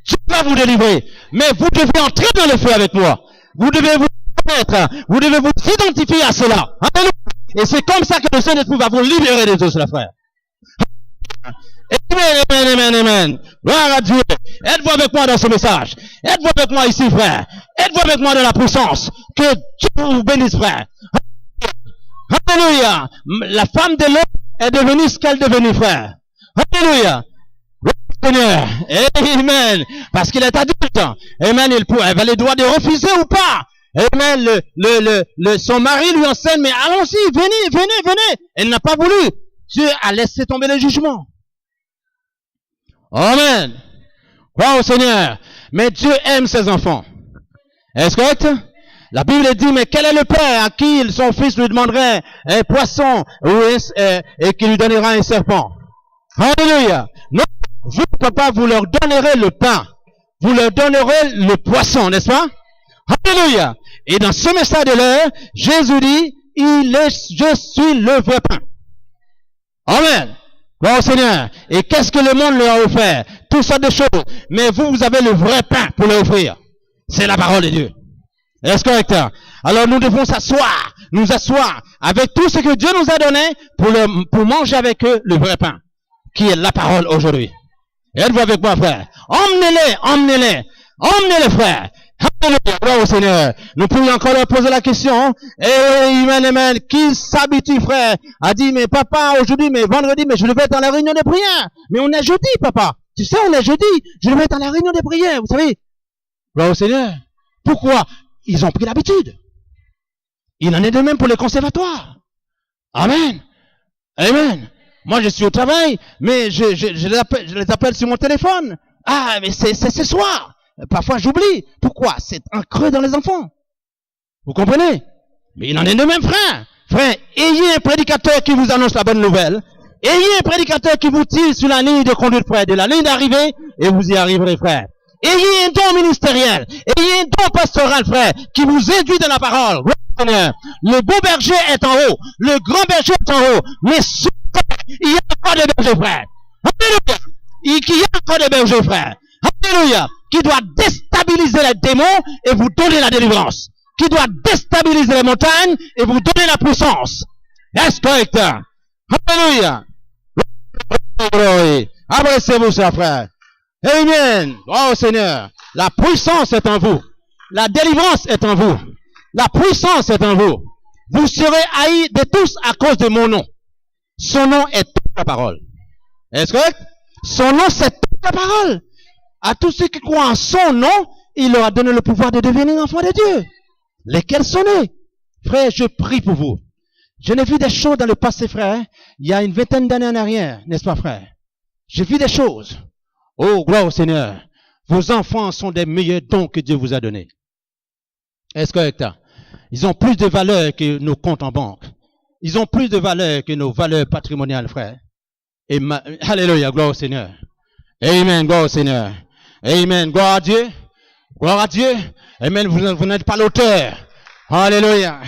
Dieu va vous délivrer, mais vous devez entrer dans le feu avec moi. Vous devez vous connaître, vous devez vous identifier à cela. Alléluia. Et c'est comme ça que le Saint-Esprit va vous libérer de tout cela, frère. Amen, amen, amen, amen. Gloire à Dieu. Êtes-vous avec moi dans ce message? Êtes-vous avec moi ici, frère? Êtes-vous avec moi dans la puissance? Que Dieu vous bénisse, frère. Alléluia. La femme de l'homme est devenue ce qu'elle est devenue, frère. Alléluia. Seigneur. Amen. Parce qu'il est adulte. Amen. Elle va les droits de refuser ou pas. Amen. Son mari lui enseigne, mais allons-y, venez. Elle n'a pas voulu. Dieu a laissé tomber le jugement. Amen. Crois au Seigneur. Mais Dieu aime ses enfants. Est-ce correct? La Bible dit, mais quel est le père à qui son fils lui demanderait un poisson et qui lui donnera un serpent? Alléluia. Non, vous, papa, vous leur donnerez le pain. Vous leur donnerez le poisson, n'est-ce pas? Alléluia. Et dans ce message de l'heure, Jésus dit, je suis le vrai pain. Amen. Bon Seigneur. Et qu'est-ce que le monde leur a offert? Tout ça de choses. Mais vous avez le vrai pain pour leur offrir. C'est la parole de Dieu. Est-ce correct? Alors nous devons nous asseoir avec tout ce que Dieu nous a donné pour manger avec eux le vrai pain, qui est la parole aujourd'hui. Êtes-vous avec moi, frère? Emmenez-les, frère. Alléluia, gloire au Seigneur. Nous pouvons encore leur poser la question. Amen. Qui s'habitue, frère, a dit, mais papa, aujourd'hui, mais vendredi, mais je devais être dans la réunion des prières. Mais on est jeudi, papa. Tu sais, on est jeudi. Je devais être dans la réunion des prières, vous savez. Gloire au Seigneur. Pourquoi? Ils ont pris l'habitude. Il en est de même pour les conservatoires. Amen. Amen. Moi, je suis au travail, mais je les appelle sur mon téléphone. Ah, mais c'est ce soir. Parfois, j'oublie. Pourquoi? C'est un creux dans les enfants. Vous comprenez? Mais il en est de même, frère. Frère, ayez un prédicateur qui vous annonce la bonne nouvelle. Ayez un prédicateur qui vous tire sur la ligne de conduite, frère, de la ligne d'arrivée, et vous y arriverez, frère. Ayez un don ministériel. Ayez un don pastoral, frère, qui vous éduit dans la parole. Le beau berger est en haut. Le grand berger est en haut. Mais sur terre, il y a encore des bergers, frère. Alléluia. Il y a encore des bergers, frère. Alléluia. Qui doit déstabiliser les démons et vous donner la délivrance. Qui doit déstabiliser les montagnes et vous donner la puissance. Est-ce correct? Alléluia. Abracez-vous, ça, frère. Amen. Oh Seigneur. La puissance est en vous. La délivrance est en vous. La puissance est en vous. Vous serez haïs de tous à cause de mon nom. Son nom est toute la parole. Est-ce correct? Son nom, c'est toute la parole. À tous ceux qui croient en son nom, il leur a donné le pouvoir de devenir enfants de Dieu. Lesquels sont nés. Frère, je prie pour vous. Je n'ai vu des choses dans le passé, frère, il y a une vingtaine d'années en arrière, n'est-ce pas, frère? J'ai vu des choses. Oh, gloire au Seigneur. Vos enfants sont des meilleurs dons que Dieu vous a donnés. Est-ce correct? Ils ont plus de valeur que nos comptes en banque. Ils ont plus de valeur que nos valeurs patrimoniales, frère. Et Alléluia, gloire au Seigneur. Amen, gloire au Seigneur. Amen, gloire à Dieu. Gloire à Dieu. Amen, vous n'êtes pas l'auteur. Alléluia.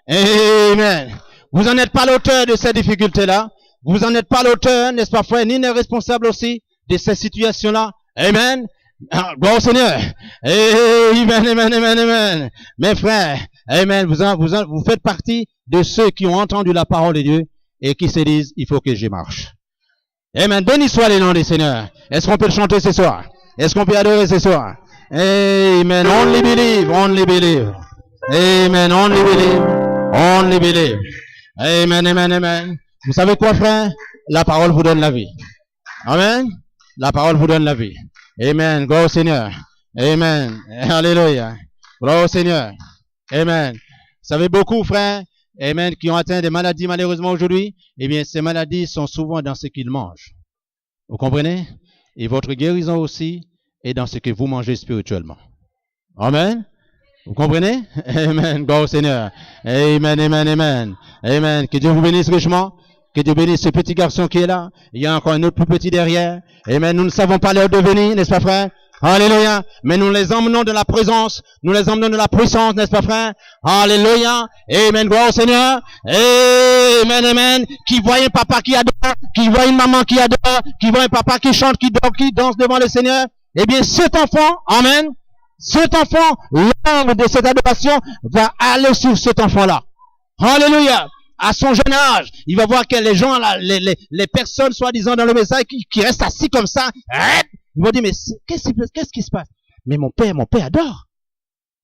Amen. Vous n'en êtes pas l'auteur de ces difficultés-là. Vous n'en êtes pas l'auteur, n'est-ce pas, frère, ni les responsables aussi de ces situations-là. Amen. Gloire au Seigneur. Amen, amen, amen, amen. Mes frères, amen, vous faites partie de ceux qui ont entendu la parole de Dieu et qui se disent, il faut que je marche. Amen. Béni soit le nom du Seigneur. Est-ce qu'on peut le chanter ce soir? Est-ce qu'on peut adorer ce soir? Amen. Only believe, only believe. Amen. Only believe, only believe. Amen, amen, amen. Vous savez quoi, frère? La parole vous donne la vie. Amen. La parole vous donne la vie. Amen. Gloire au Seigneur. Amen. Alléluia. Gloire au Seigneur. Amen. Vous savez beaucoup, frères, amen, qui ont atteint des maladies malheureusement aujourd'hui. Eh bien, ces maladies sont souvent dans ce qu'ils mangent. Vous comprenez? Et votre guérison aussi est dans ce que vous mangez spirituellement. Amen. Vous comprenez? Amen. Gloire au Seigneur. Amen, amen, amen. Amen. Que Dieu vous bénisse richement. Que Dieu bénisse ce petit garçon qui est là. Il y a encore un autre plus petit derrière. Amen. Nous ne savons pas leur devenir, n'est-ce pas, frère? Alléluia. Mais nous les emmenons de la présence. Nous les emmenons de la puissance, n'est-ce pas, frère? Alléluia. Amen. Gloire au Seigneur. Amen, amen. Qui voit un papa qui adore, qui voit une maman qui adore, qui voit un papa qui chante, qui dort, qui danse devant le Seigneur. Eh bien, cet enfant, amen, cet enfant, l'âme de cette adoration va aller sur cet enfant-là. Alléluia. À son jeune âge, il va voir que les gens, là, les personnes, soi-disant, dans le message, qui restent assis comme ça, ils vont dire, mais qu'est-ce qui se passe? Mais mon père adore.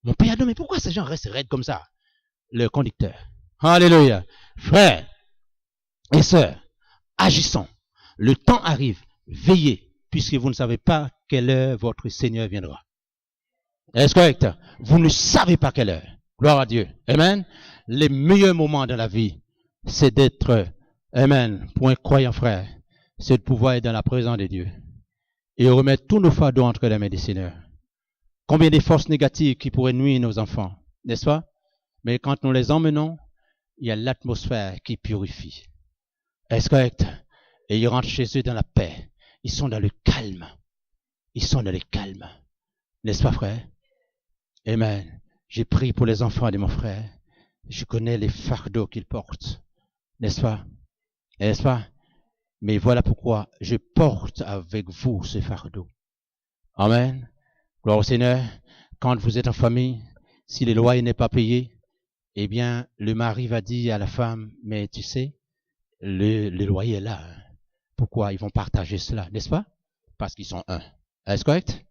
Mon père adore, mais pourquoi ces gens restent raides comme ça? Le conducteur. Alléluia. Frères et sœurs, agissons. Le temps arrive. Veillez, puisque vous ne savez pas quelle heure votre Seigneur viendra. Est-ce correct? Vous ne savez pas quelle heure. Gloire à Dieu. Amen. Les meilleurs moments de la vie, c'est d'être, amen, pour un croyant frère, c'est de pouvoir être dans la présence de Dieu et remettre tous nos fardeaux entre les mains du Seigneur. Combien de forces négatives qui pourraient nuire nos enfants, n'est-ce pas? Mais quand nous les emmenons, il y a l'atmosphère qui purifie. Est-ce correct? Et ils rentrent chez eux dans la paix. Ils sont dans le calme. Ils sont dans le calme. N'est-ce pas, frère? Amen. J'ai prié pour les enfants de mon frère. Je connais les fardeaux qu'ils portent. N'est-ce pas? N'est-ce pas? Mais voilà pourquoi je porte avec vous ce fardeau. Amen. Gloire au Seigneur. Quand vous êtes en famille, si le loyer n'est pas payé, eh bien, le mari va dire à la femme, mais tu sais, le loyer est là. Hein. Pourquoi? Ils vont partager cela, n'est-ce pas? Parce qu'ils sont un. Est-ce correct?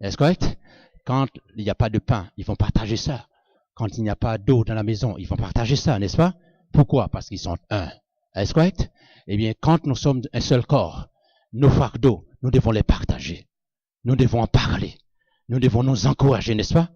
Est-ce correct? Quand il n'y a pas de pain, ils vont partager ça. Quand il n'y a pas d'eau dans la maison, ils vont partager ça, n'est-ce pas? Pourquoi? Parce qu'ils sont un. Est-ce correct? Eh bien, quand nous sommes un seul corps, nos fardeaux, nous devons les partager. Nous devons en parler. Nous devons nous encourager, n'est-ce pas?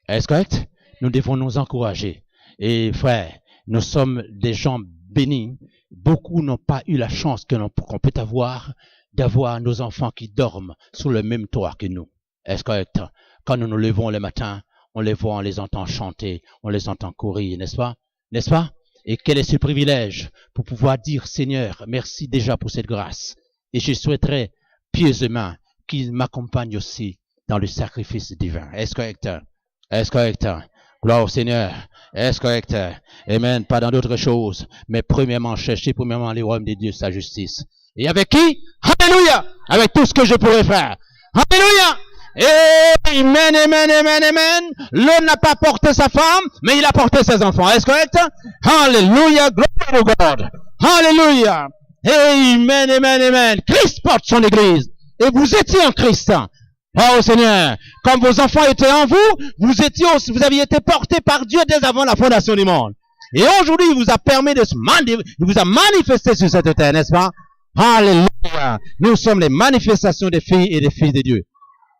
Est-ce correct? Nous devons nous encourager. Et frère, nous sommes des gens bénis. Beaucoup n'ont pas eu la chance qu'on peut avoir d'avoir nos enfants qui dorment sous le même toit que nous. Est-ce correct? Quand nous nous levons le matin, on les voit, on les entend chanter, on les entend courir, n'est-ce pas? N'est-ce pas? Et quel est ce privilège pour pouvoir dire, Seigneur, merci déjà pour cette grâce. Et je souhaiterais pieusement qu'il m'accompagne aussi dans le sacrifice divin. Est-ce correct? Est-ce correct? Gloire au Seigneur. Est-ce correct? Amen. Pas dans d'autres choses, mais premièrement, chercher premièrement les royaumes de Dieu, sa justice. Et avec qui? Alléluia! Avec tout ce que je pourrais faire. Alléluia! Amen, amen, amen, amen. L'homme n'a pas porté sa femme, mais il a porté ses enfants. Est-ce correct? Alléluia, gloire au God. Alléluia. Amen, amen, amen. Christ porte son église. Et vous étiez en Christ. Oh Seigneur, comme vos enfants étaient en vous, vous aviez été portés par Dieu dès avant la fondation du monde. Et aujourd'hui, il vous a permis il vous a manifesté sur cette terre, n'est-ce pas? Alléluia. Nous sommes les manifestations des filles et des fils de Dieu.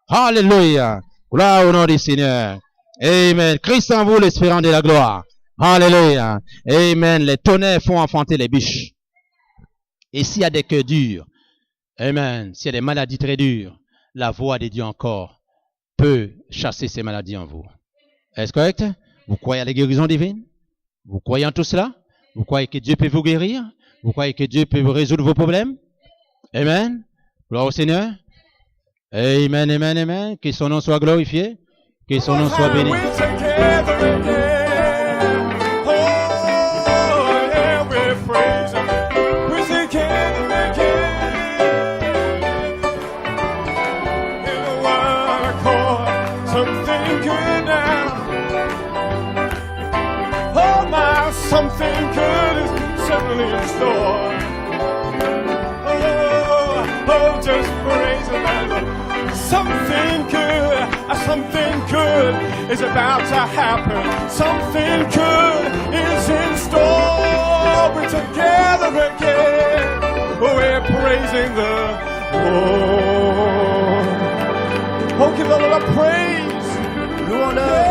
Alléluia. Gloire au nom du Seigneur. Amen. Christ en vous, l'espérant de la gloire. Alléluia. Amen. Les tonnerres font enfanter les biches. Et s'il y a des cœurs durs, amen, s'il y a des maladies très dures, la voix de Dieu encore peut chasser ces maladies en vous. Est-ce correct? Vous croyez à la guérison divine? Vous croyez en tout cela? Vous croyez que Dieu peut vous guérir? Vous croyez que Dieu peut résoudre vos problèmes? Amen. Gloire au Seigneur. Amen, amen, amen. Que son nom soit glorifié. Que son nom soit béni. something good is certainly in store. Oh, just praising the Lord. Something good is about to happen. Something good is in store. We're together again. We're praising the Lord. Oh, give the Lord a praise. Louons-le.